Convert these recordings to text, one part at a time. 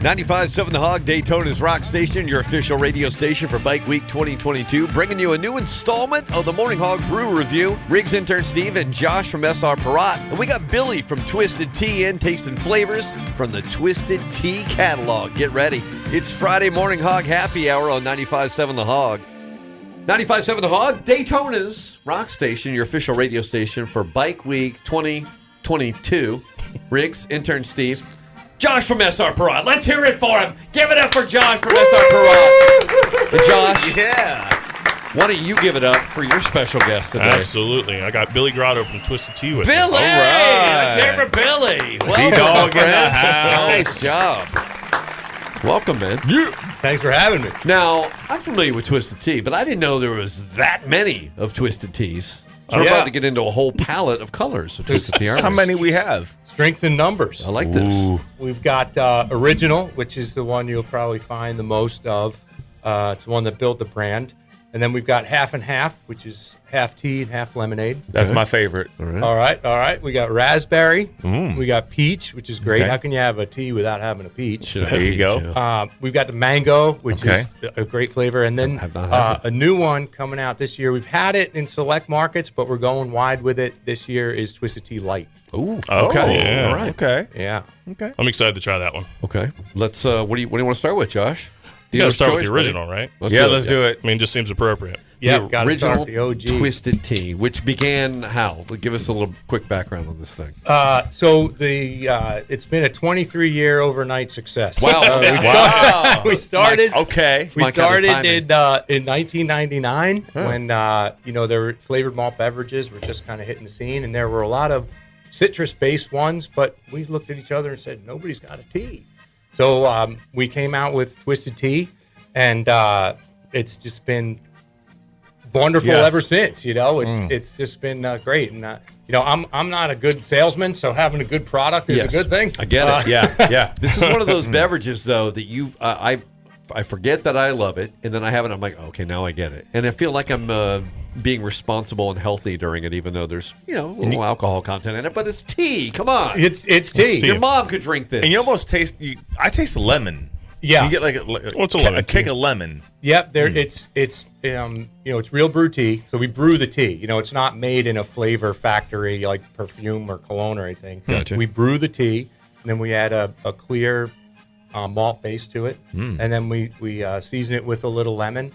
95.7 The Hog, Daytona's rock station, your official radio station for Bike Week 2022, bringing you a new installment of the Morning Hog Brew Review. Riggs intern Steve and Josh from SR Parat. And we got Billy from Twisted Tea in, tasting flavors from the Twisted Tea catalog. Get ready. It's Friday Morning Hog Happy Hour on 95.7 The Hog. 95.7 The Hog, Daytona's rock station, your official radio station for Bike Week 2022. Riggs intern Steve. Josh from SR Parat. Let's hear it for him. Give it up for Josh from SR Parat. And Josh, why don't you give it up for your special guest today? Absolutely. I got Billy Grotto from Twisted Tea with me. Billy! All right. Let's hear it for Billy. Welcome, nice job. Welcome, man. Yeah. Thanks for having me. Now, I'm familiar with Twisted Tea, but I didn't know there was that many of Twisted Teas. So we're about to get into a whole palette of colors of Twisted Tea. How many we have? Strength in numbers. I like this. Ooh. We've got Original, which is the one you'll probably find the most of. It's the one that built the brand. And then we've got Half and Half, which is half tea and half lemonade. That's my favorite. All right. We got Raspberry. We got Peach, which is great. Okay. How can you have a tea without having a peach? There you go. We've got the Mango, which is a great flavor. And then a new one coming out this year. We've had it in select markets, but we're going wide with it. This year is Twisted Tea Light. Ooh. Okay. Yeah. All right. Okay. Yeah. Okay. I'm excited to try that one. Okay. Let's. What do you want to start with, Josh? You got to start with Choice, the original, right? Let's do it. I mean, it just seems appropriate. Yeah, got to start original with the OG. Twisted Tea, which began how? Give us a little quick background on this thing. So it's been a 23-year overnight success. Wow. Wow. We started. Okay. We my kind of started in 1999 when there were flavored malt beverages were just kind of hitting the scene, and there were a lot of citrus-based ones. But we looked at each other and said, nobody's got a tea. So we came out with Twisted Tea, and it's just been wonderful ever since. It's just been great. And I'm not a good salesman, so having a good product is a good thing. I get it. Yeah. This is one of those beverages, though, that you've I forget that I love it, and then I have it. I'm like, okay, now I get it, and I feel like I'm being responsible and healthy during it, even though there's a little alcohol content in it. But it's tea. Come on, It's tea. Your mom could drink this, And you almost taste. I taste lemon. Yeah. You get like What's a lemon a kick tea? of lemon. Yep, it's real brew tea. So we brew the tea. It's not made in a flavor factory like perfume or cologne or anything. Gotcha. We brew the tea, and then we add a clear malt base to it, and then we season it with a little lemon.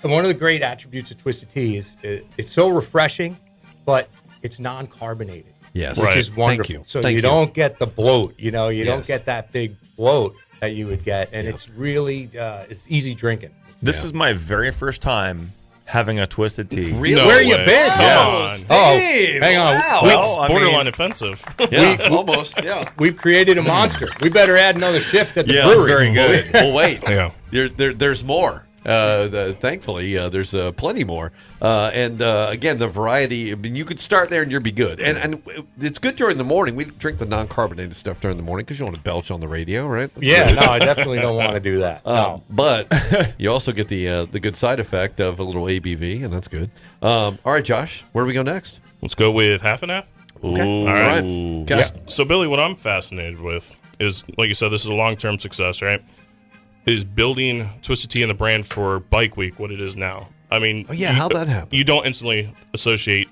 And one of the great attributes of Twisted Tea is it's so refreshing, but it's non-carbonated. Yes, which is wonderful. Thank you. So Thank you don't get the bloat. You Yes. don't get that big bloat that you would get, and it's really it's easy drinking. This is my very first time having a Twisted Tea. Really? No Where you way. been? Come on. Steve, hang on. wow. Well, I Borderline mean- offensive. Yeah, almost. Yeah. We've created a monster. We better add another shift at the Yeah, brewery. very good. Well, wait. Yeah. There's more. Thankfully, there's plenty more. Again, the variety. I mean, you could start there and you'll be good. And it's good during the morning. We drink the non-carbonated stuff during the morning because you don't want to belch on the radio, right? That's Yeah, good. no, I definitely don't want to do that. No. But you also get the good side effect of a little ABV, and that's good. All right, Josh, where do we go next? Let's go with Half and Half. Okay. All right. Okay. So, Billy, what I'm fascinated with is, like you said, this is a long-term success, right? Is building Twisted Tea and the brand for Bike Week what it is now. I mean, how'd that happen? You don't instantly associate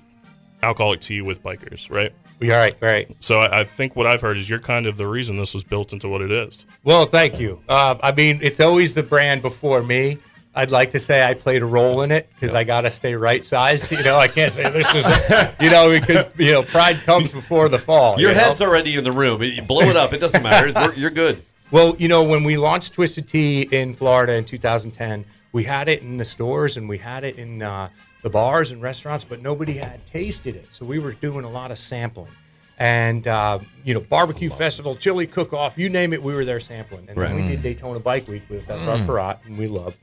alcoholic tea with bikers, right? Right. So I think what I've heard is you're kind of the reason this was built into what it is. Well, thank you. I mean, it's always the brand before me. I'd like to say I played a role in it because I got to stay right-sized. I can't say this is, because, pride comes before the fall. Your head's already in the room. You blow it up. It doesn't matter. You're good. Well, when we launched Twisted Tea in Florida in 2010, we had it in the stores and we had it in the bars and restaurants, but nobody had tasted it. So we were doing a lot of sampling. And, barbecue festival, chili cook-off, you name it, we were there sampling. And then we did Daytona Bike Week with SR Parat, and we loved.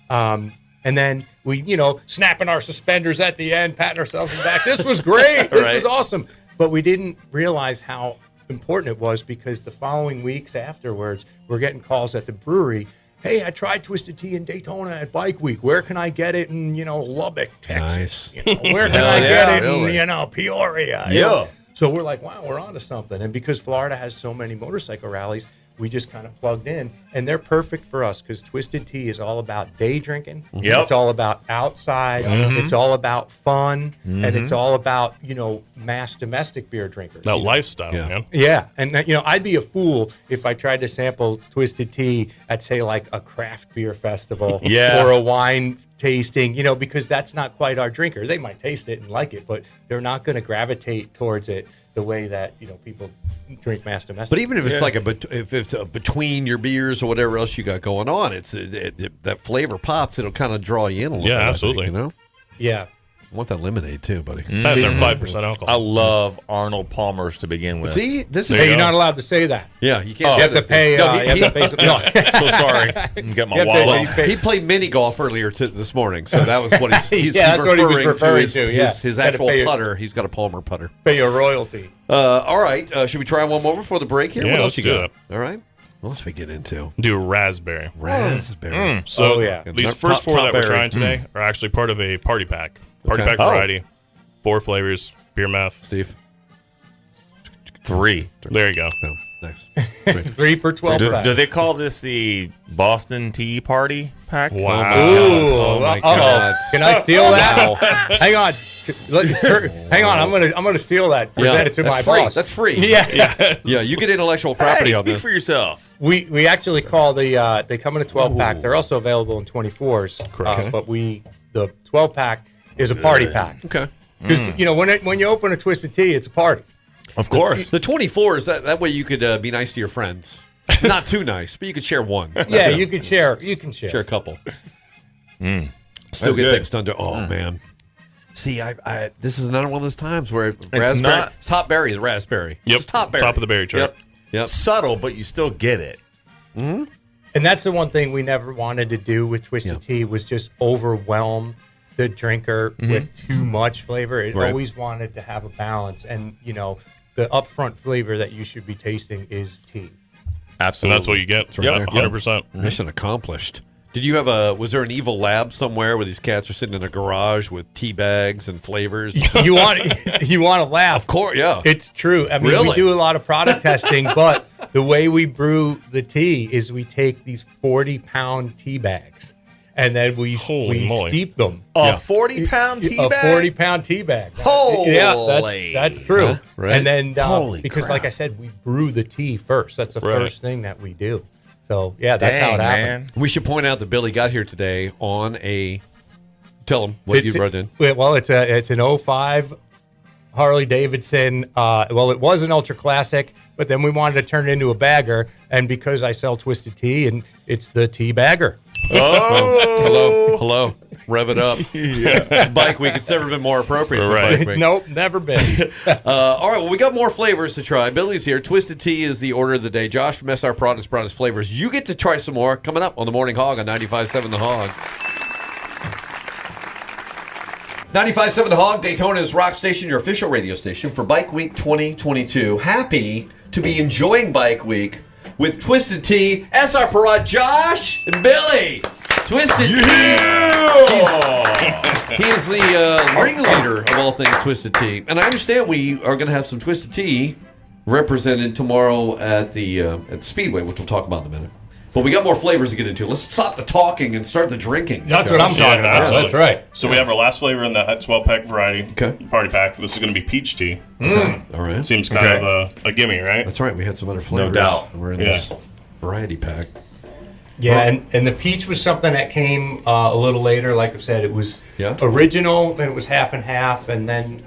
And then we, snapping our suspenders at the end, patting ourselves on the back. This was great. This was awesome. But we didn't realize how important it was because the following weeks afterwards, we're getting calls at the brewery. Hey, I tried Twisted Tea in Daytona at Bike Week. Where can I get it in, Lubbock, Texas? Nice. Where can I get it really? in, Peoria? Yeah. So we're like, wow, we're onto something. And because Florida has so many motorcycle rallies, we just kind of plugged in, and they're perfect for us because Twisted Tea is all about day drinking. Yep. It's all about outside. It's all about fun, and it's all about mass domestic beer drinkers. That lifestyle, man. Yeah, and I'd be a fool if I tried to sample Twisted Tea at, say, like a craft beer festival or a wine tasting, because that's not quite our drinker. They might taste it and like it, but they're not going to gravitate towards it the way that people drink mass domestic. But even if it's if it's between your beers or whatever else you got going on, that flavor pops. It'll kind of draw you in a little bit. Yeah, absolutely. I think, Yeah. I want that lemonade too, buddy. They're 5% alcohol. I love Arnold Palmer's to begin with. See, this is Hey, you're not allowed to say that. yeah. You can't. You have to pay. No, You have to pay some- So sorry. Get my You have to- wallet. you He played mini golf earlier this morning, so that was what he's Yeah, that's what he was referring referring to. to, yeah. His Gotta actual pay- putter. He's got a Palmer putter. pay a royalty. All right. Should we try one more before the break here? Yeah, What else let's you do got? it. All right. What else we get into? Do raspberry. Raspberry. So Oh, yeah. these Top- first four top that we're berry. trying today are actually part of a party pack. Party Okay. pack variety. 4 flavors, beer meth. Steve. 3. There you go. No. Nice. 3 for 12 pack. Do they call this the Boston Tea Party pack? Wow. Ooh, Oh, my uh-oh. God. Can I steal that? Hang on. Hang on. I'm gonna steal that. Present it to that's my free. boss. That's free. Yeah. Yeah, you get intellectual property Hey, on speak this. for yourself. We actually call they come in a 12 pack. They're also available in 24s. Correct. But the 12 pack is a party pack. Okay. Because when you open a Twisted Tea, it's a party. Of course. The 24s, that way you could be nice to your friends. Not too nice, but you could share one. Yeah, you can share. You can share. Share a couple. Still That's get good. things done. Oh, man. See, I this is another one of those times where not- it's top berry, the raspberry. Yep. It's top berry. Top of the berry chart. Yep. Subtle, but you still get it. And that's the one thing we never wanted to do with Twisted Tea was just overwhelm the drinker with too much flavor. It Right. always wanted to have a balance. And, the upfront flavor that you should be tasting is tea. Absolutely. And that's what you get. Yep. 100%. Mission accomplished. Did you have was there an evil lab somewhere where these cats are sitting in a garage with tea bags and flavors? You want to laugh. Of course, yeah. It's true. I mean, Really? we do a lot of product testing, but the way we brew the tea is we take these 40-pound tea bags, and then we moly. steep them. A 40-pound tea A bag? 40-pound tea bag. Holy. Yeah, that's true. Huh? Right. And then Holy because, crap. like I said, we brew the tea first. That's the Right. first thing that we do. So yeah, that's how it Dang, happened. man. We should point out that Billy got here today on a. Tell him what you brought in. Well, it's an 05 Harley Davidson. Well, it was an ultra classic, but then we wanted to turn it into a bagger, and because I sell Twisted Tea, and it's the tea bagger. Oh. Hello. Rev it up. It's Bike Week. It's never been more appropriate for Right. Bike Week. Nope, never been. All right, well, we got more flavors to try. Billy's here. Twisted Tea is the order of the day. Josh from SR Products brought us flavors. You get to try some more coming up on the Morning Hog on 95.7 The Hog. 95.7 The Hog, Daytona's rock station, your official radio station for Bike Week 2022. Happy to be enjoying Bike Week with Twisted Tea, SR Parrot, Josh, and Billy. Twisted Tea. He is the ringleader of all things Twisted Tea. And I understand we are going to have some Twisted Tea represented tomorrow at the Speedway, which we'll talk about in a minute. But we got more flavors to get into. Let's stop the talking and start the drinking. That's what I'm talking about. absolutely. That's right. So we have our last flavor in that 12-pack variety Okay. party pack. This is going to be peach tea. All right. Seems kind of a gimme, right? That's right. We had some other flavors. doubt. We're in Yeah. this variety pack. Yeah, and the peach was something that came a little later. Like I said, it was original, and it was half and half, and then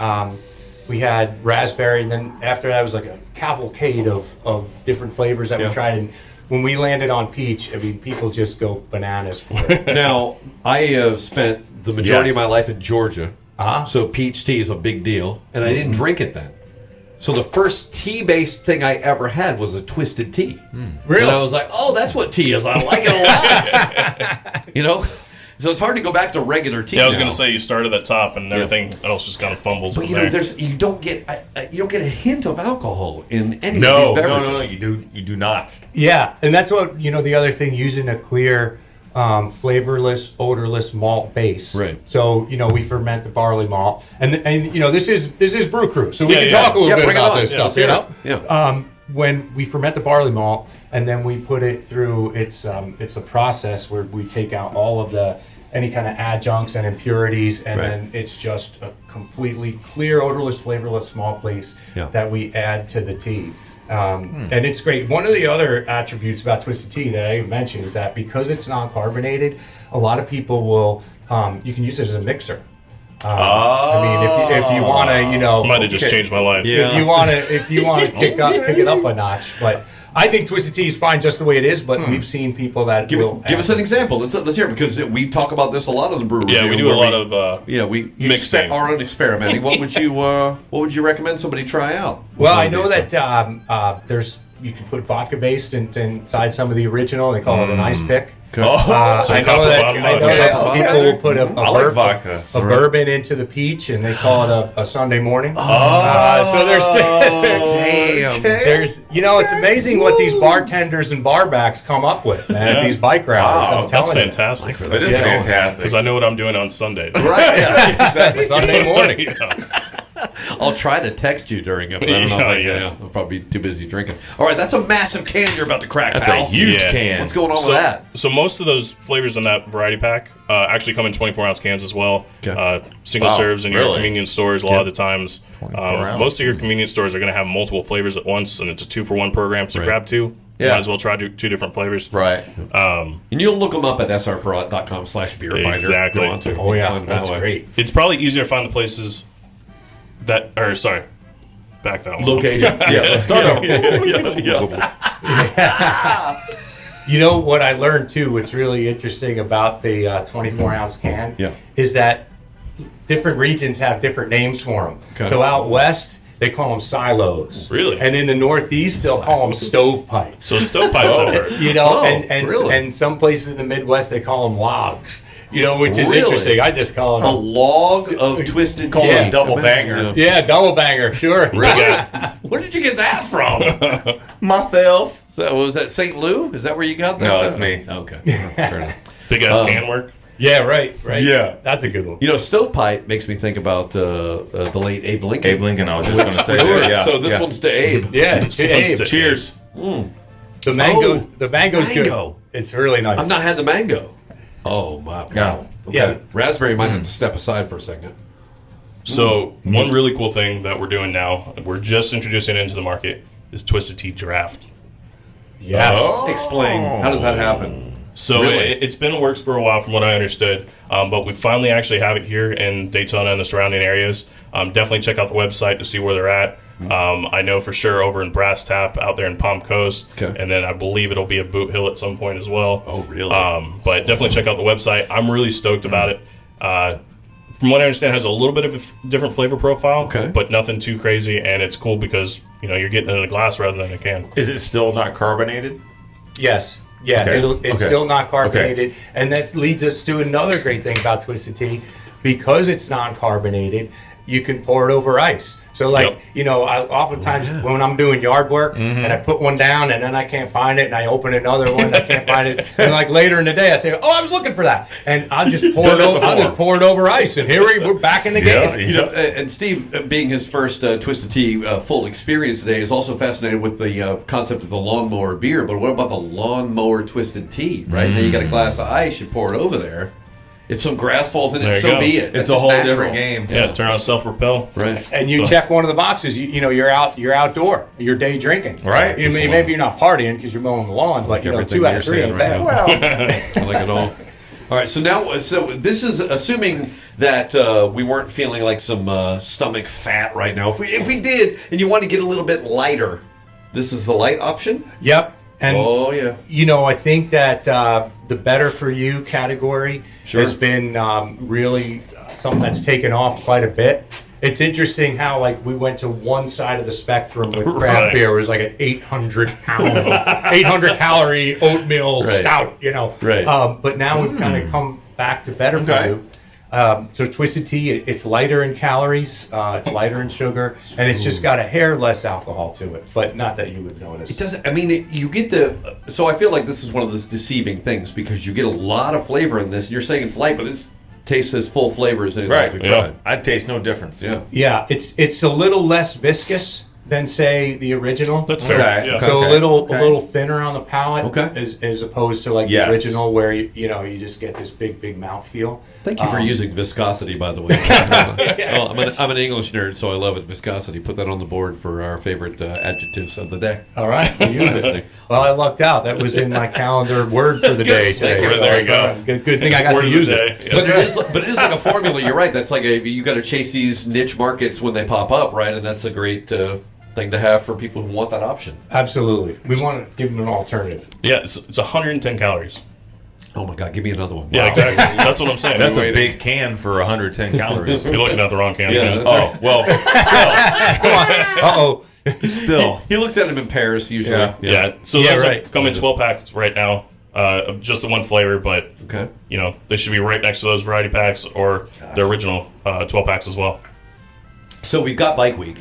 we had raspberry, and then after that it was like a cavalcade of different flavors that we tried. And when we landed on peach, I mean, people just go bananas for it. Now, I have spent the majority Yes. of my life in Georgia, Uh-huh. so peach tea is a big deal, and I didn't drink it then. So the first tea-based thing I ever had was a Twisted Tea. Really? And I was like, oh, that's what tea is. I like it a lot. You know? So it's hard to go back to regular tea. Yeah, I was now. going to say you started at top and everything else just kind of fumbles But from you know, there. you don't get a hint of alcohol in any No, of these no, beverages. no, you do not. Yeah, and that's what, the other thing, using a clear, flavorless, odorless malt base. Right. So, we ferment the barley malt. And this is Brew Crew, so we Yeah, can yeah. talk a little bit bring it about on. this Yeah, stuff, let's hear it. Yeah. when we ferment the barley malt and then we put it through, it's a process where we take out all of any kind of adjuncts and impurities, and then it's just a completely clear, odorless, flavorless malt base that we add to the tea. And it's great. One of the other attributes about Twisted Tea that I mentioned is that because it's non-carbonated, a lot of people will, you can use it as a mixer. I mean, if you want to, might have just changed my life. If you want to pick it up a notch, but I think Twisted Tea is fine just the way it is. But we've seen people that give us an example. Let's hear it, because we talk about this a lot on the brewery. Yeah, we do a lot of we mixing. Our own experimenting. What would you recommend somebody try out? Well, I know that you can put vodka based inside some of the original. They call it an ice pick. Okay. I know that people will put a bourbon into the peach, and they call it a Sunday morning. So there's it's amazing what these bartenders and barbacks come up with, man, at these bike rallies. That's fantastic. That is fantastic. Because I know what I'm doing on Sunday. Right. Sunday morning. I'll try to text you during it, but I don't know. I'll probably be too busy drinking. All right, that's a massive can you're about to crack. That's a huge can. What's going on with that? So most of those flavors in that variety pack actually come in 24-ounce cans as well. Okay. Single serves in your convenience stores a lot of the times. 24 Most of your convenience stores are going to have multiple flavors at once, and it's a 2-for-1 program, so grab two. You might as well try two different flavors. Right. And you'll look them up at srperot.com/beerfinder. Exactly. Go on to. Oh, yeah. That's great. It's probably easier to find the places back that one. Locations. Let's start over. You know what I learned too, what's really interesting about the 24-ounce can is that different regions have different names for them. Okay. So out west, they call them silos. Really? And in the Northeast, they'll call them stovepipes. So stovepipes over. And some places in the Midwest, they call them logs. Which is Really? interesting. I just call it A log of twisted tea. Call it a double banger. Yeah, double banger, sure. Where did you get that from? Myself. So, was that St. Lou? Is that where you got that? No, it's me. Okay. Fair enough. Big ass can work. Yeah, right. Yeah. That's a good one. Stovepipe makes me think about the late Abe Lincoln. Abe Lincoln, I was just going to say that. Yeah. So this one's to Abe. Yeah, Abe. Cheers. The mango's good. It's really nice. I've not had the mango. Oh, my. Yeah. Okay. Yeah. Raspberry might have to step aside for a second. So one really cool thing that we're doing now, we're just introducing it into the market, is Twisted Tea Draft. Yes. Explain. How does that happen? So it's been in the works for a while, from what I understood, but we finally actually have it here in Daytona and the surrounding areas. Definitely check out the website to see where they're at. I know for sure over in Brass Tap out there in Palm Coast, and then I believe it'll be at Boot Hill at some point as well. Oh, really? But definitely check out the website. I'm really stoked about it. From what I understand, it has a little bit of a different flavor profile, but nothing too crazy, and it's cool because you're getting it in a glass rather than a can. Is it still not carbonated? Yes. Yeah, Okay. it's still not carbonated. And that leads us to another great thing about Twisted Tea. Because it's non-carbonated, you can pour it over ice. So, I oftentimes when I'm doing yard work and I put one down and then I can't find it and I open another one and I can't find it. And later in the day I say, I was looking for that. And I'll just pour it over ice. And here we're back in the game. And Steve, being his first Twisted Tea full experience today, is also fascinated with the concept of the lawnmower beer. But what about the lawnmower Twisted Tea, right? Now you got a glass of ice, you pour it over there. If some grass falls in it, so be it. It's a whole different game. Yeah, turn on self-propel. Right. And you check one of the boxes. You're outdoor. You're day drinking. Right. Maybe you're not partying because you're mowing the lawn, but 2 out of 3 ain't bad. Well, I like it all. All right, so this is assuming that we weren't feeling like some stomach fat right now. If we did, and you want to get a little bit lighter, this is the light option. Yep. And I think that the better for you category has been really something that's taken off quite a bit. It's interesting how we went to one side of the spectrum with craft beer. It was like an 800 calorie oatmeal stout, Right. But now we've kind of come back to better for you. So Twisted Tea, it's lighter in calories, it's lighter in sugar, and it's just got a hair less alcohol to it. But not that you would notice. It doesn't. I mean, you get the. So I feel like this is one of those deceiving things because you get a lot of flavor in this. You're saying it's light, but it tastes as full flavor as anything we've tried. I'd taste no difference. Yeah, it's a little less viscous than say the original. That's fair. Okay, Yeah. okay. So a little thinner on the palate, Okay. as opposed to like Yes. the original, where you just get this big mouthfeel. Thank you for using viscosity, by the way. Well, I'm an English nerd, so I love it. Viscosity. Put that on the board for our favorite adjectives of the day. All right. Well, Listening. well, I lucked out. That was in my calendar word for the day today. Thank you. So There you go. Good thing I got Word to of use the it. day. But it is like a formula. You're right. That's like you got to chase these niche markets when they pop up, right? And that's a great thing to have for people who want that option. Absolutely. We want to give them an alternative. Yeah, it's 110 calories. Oh my God, give me another one. Yeah, Wow. exactly. That's what I'm saying. That's a big can for 110 calories. You're looking at the wrong can. Yeah, man. that's Oh, well, Uh-oh. still. He looks at them in pairs usually. Yeah. So Yeah, those right. come in 12 packs right now. Just the one flavor, but Okay. they should be right next to those variety packs or the original 12 packs as well. So we've got Bike Week.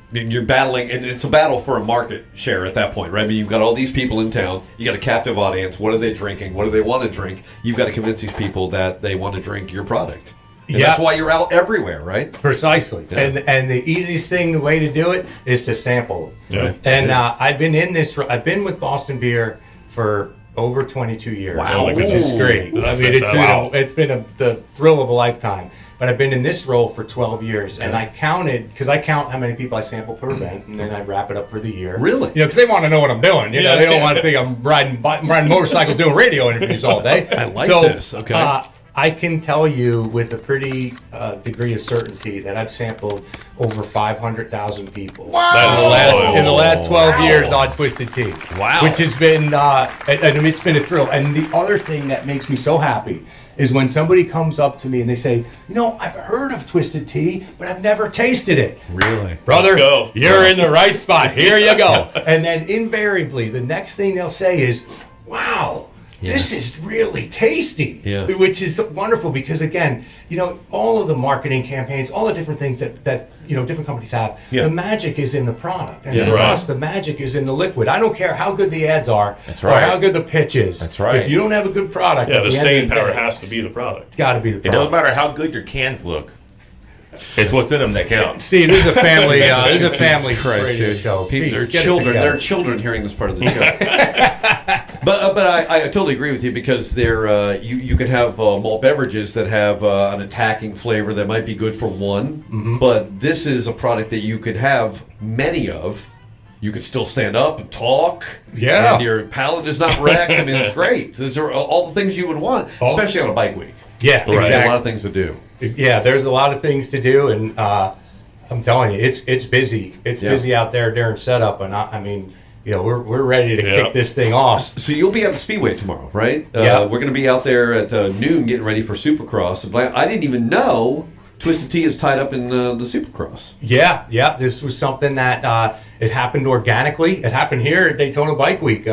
I mean, you're battling, and it's a battle for a market share at that point, right? I mean, you've got all these people in town. You got a captive audience. What are they drinking? What do they want to drink? You've got to convince these people that they want to drink your product. And that's why you're out everywhere, right? Precisely. Yeah. And the easiest thing, the way to do it, is to sample them. Yeah. And I've been with Boston Beer for over 22 years. Wow. Which is great. That's I mean, fantastic. it's been the thrill of a lifetime. But I've been in this role for 12 years, and I counted, because I count how many people I sample per event, and then I wrap it up for the year. Really? Because they want to know what I'm doing. Yeah. They don't want to think I'm riding motorcycles doing radio interviews all day. I like this. Okay. I can tell you with a pretty degree of certainty that I've sampled over 500,000 people in the last 12 years on Twisted Tea. Wow. Which has been, it's been a thrill. And the other thing that makes me so happy is when somebody comes up to me and they say, I've heard of Twisted Tea, but I've never tasted it. Really? Brother, Let's go. you're in the right spot. Here you go. And then invariably, the next thing they'll say is, wow, this is really tasty. Yeah. Which is wonderful because, again, all of the marketing campaigns, all the different things that different companies have, the magic is in the product. And for us, the magic is in the liquid. I don't care how good the ads are That's or right. how good the pitch is. That's right. If you don't have a good product, Yeah, at the end staying of the power day, has to be the product. it's got to be the It doesn't product. matter how good your cans look. It's what's in them that counts. Steve, this is a family. This is a family Christ, radio dude. show. People, Please, they're get it children. together. They're children hearing this part of the show. But I totally agree with you because they're you could have malt beverages that have an attacking flavor that might be good for one, but this is a product that you could have many of. You could still stand up and talk. Yeah. And your palate is not wrecked. I mean, it's great. These are all the things you would want, especially on a bike week. Yeah, There's a exactly. lot of things to do. Yeah, there's a lot of things to do, and I'm telling you, it's busy. It's busy out there during setup, and I mean, we're ready to kick this thing off. So you'll be at the Speedway tomorrow, right? Yeah. We're going to be out there at noon getting ready for Supercross. I didn't even know Twisted Tea is tied up in the Supercross. Yeah. This was something that it happened organically. It happened here at Daytona Bike Week.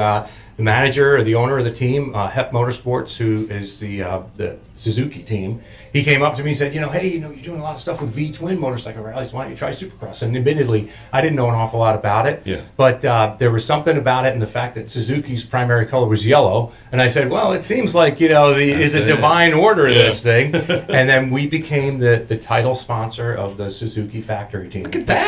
The manager or the owner of the team, Hep Motorsports, who is the Suzuki team, he came up to me and said, hey, you're doing a lot of stuff with V-twin motorcycle rallies. Why don't you try Supercross? And admittedly, I didn't know an awful lot about it. Yeah. But there was something about it and the fact that Suzuki's primary color was yellow. And I said, well, it seems like, is a divine order of this thing. And then we became the title sponsor of the Suzuki factory team. Look at that.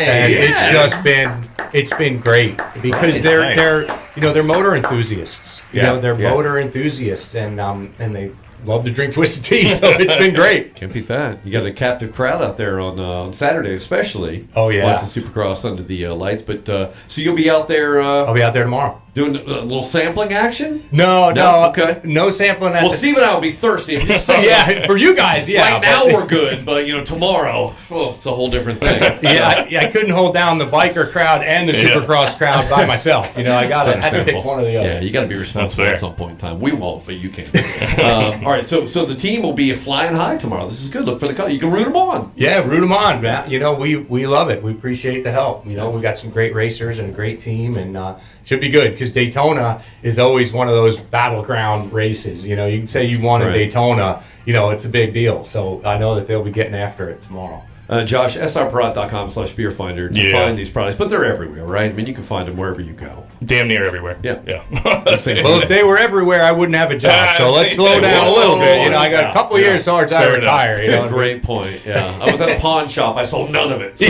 And Yes. it's been great because they're motor enthusiasts. They're motor enthusiasts and they love to drink Twisted Tea, so it's been great. Can't beat that. You got a captive crowd out there on Saturday, especially. Oh, yeah. Watching Supercross under the lights. But so you'll be out there I'll be out there tomorrow. doing a little sampling action? No, Okay. no sampling. Well, Steve and I will be thirsty. I'm just saying. Yeah, for you guys, yeah. Right now we're good, but tomorrow, it's a whole different thing. I couldn't hold down the biker crowd and the Supercross crowd by myself. I had to pick one or the other. Yeah, you got to be responsible fair. at some point in time. We won't, but you can. All right, so the team will be flying high tomorrow. This is good. Look for the color. You can root them on. Yeah, root them on, man. We love it. We appreciate the help. We got some great racers and a great team, and should be good because Daytona is always one of those battleground races. You can say you won in right. Daytona. It's a big deal. So I know that they'll be getting after it tomorrow. Josh, srprot.com/beer finder to find these products. But they're everywhere, right? I mean, you can find them wherever you go. Damn near everywhere. Yeah. Well, if they were everywhere, I wouldn't have a job. So let's slow down a little bit. You know, I got a couple years till I retire. That's a great point. Yeah, I was at a pawn shop. I sold none of it. So.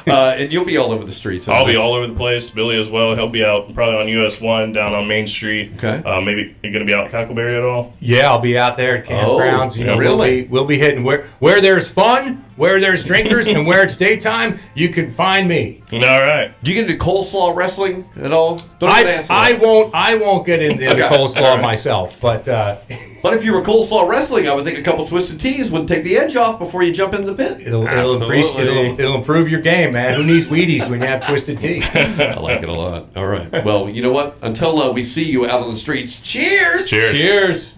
And you'll be all over the streets. I'll be all over the place. Billy as well. He'll be out probably on US 1 down on Main Street. Okay. Maybe you're going to be out in Cackleberry at all? Yeah, I'll be out there at campgrounds. You know, really? we'll be hitting where there's fun, where there's drinkers, and where it's daytime. You can find me. All right. Do you get into coleslaw wrestling at all? I won't get into the coleslaw myself, but But if you were coleslaw wrestling, I would think a couple Twisted Teas would take the edge off before you jump into the pit. it'll improve your game, man. Who needs Wheaties when you have Twisted Tea? I like it a lot. All right. Well, you know what? Until we see you out on the streets, cheers! Cheers.